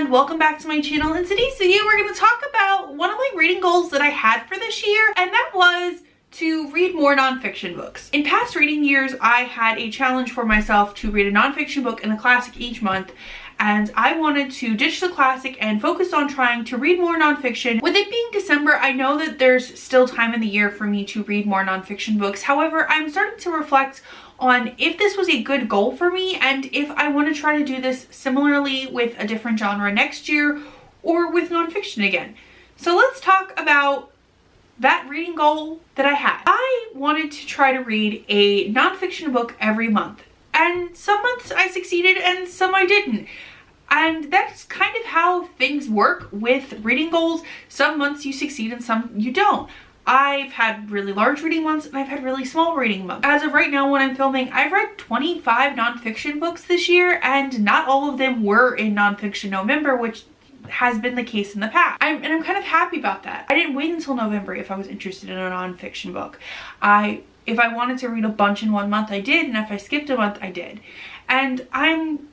and welcome back to my channel. In today's video, we're going to talk about one of my reading goals that I had for this year, and that was to read more nonfiction books. In past reading years, I had a challenge for myself to read a nonfiction book and a classic each month, and I wanted to ditch the classic and focus on trying to read more nonfiction. With it being December, I know that there's still time in the year for me to read more nonfiction books. However, I'm starting to reflect on if this was a good goal for me and if I want to try to do this similarly with a different genre next year or with nonfiction again. So let's talk about that reading goal that I had. I wanted to try to read a nonfiction book every month, and some months I succeeded and some I didn't. And that's kind of how things work with reading goals. Some months you succeed and some you don't. I've had really large reading months and I've had really small reading months. As of right now when I'm filming, I've read 25 nonfiction books this year, and not all of them were in nonfiction November, which has been the case in the past. I'm kind of happy about that. I didn't wait until November if I was interested in a nonfiction book. If I wanted to read a bunch in one month, I did, and if I skipped a month, I did. And I'm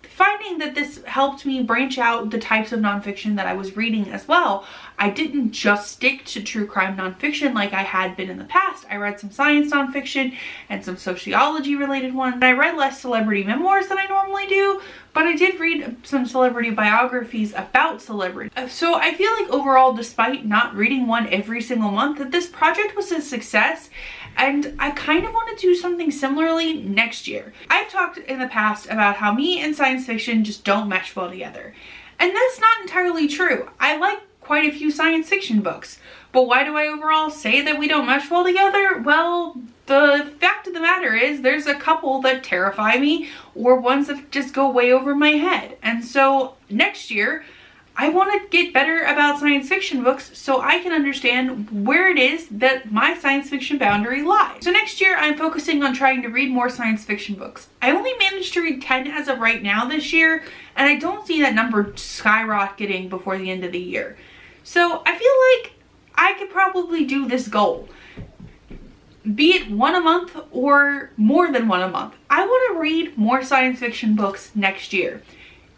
finding that this helped me branch out the types of nonfiction that I was reading as well. I didn't just stick to true crime nonfiction like I had been in the past. I read some science nonfiction and some sociology related ones. I read less celebrity memoirs than I normally do, but I did read some celebrity biographies about celebrities. So I feel like overall, despite not reading one every single month, that this project was a success, and I kind of want to do something similarly next year. I've talked in the past about how me and science fiction just don't mesh well together. And that's not entirely true. I like quite a few science fiction books. But why do I overall say that we don't mesh well together? Well, the fact of the matter is there's a couple that terrify me, or ones that just go way over my head. And so next year, I want to get better about science fiction books so I can understand where it is that my science fiction boundary lies. So next year, I'm focusing on trying to read more science fiction books. I only managed to read 10 as of right now this year, and I don't see that number skyrocketing before the end of the year. So I feel like I could probably do this goal, be it one a month or more than one a month. I want to read more science fiction books next year,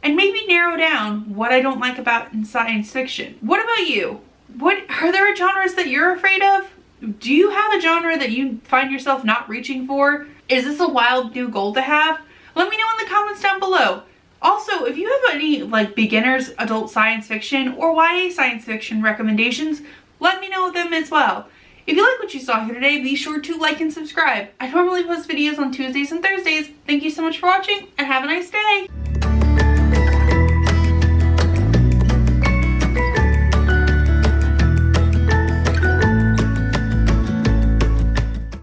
and maybe narrow down what I don't like about in science fiction. What about you? Are there genres that you're afraid of? Do you have a genre that you find yourself not reaching for? Is this a wild new goal to have? Let me know in the comments down below. Also, if you have any beginners adult science fiction or YA science fiction recommendations, let me know them as well. If you like what you saw here today, be sure to like and subscribe. I normally post videos on Tuesdays and Thursdays. Thank you so much for watching, and have a nice day.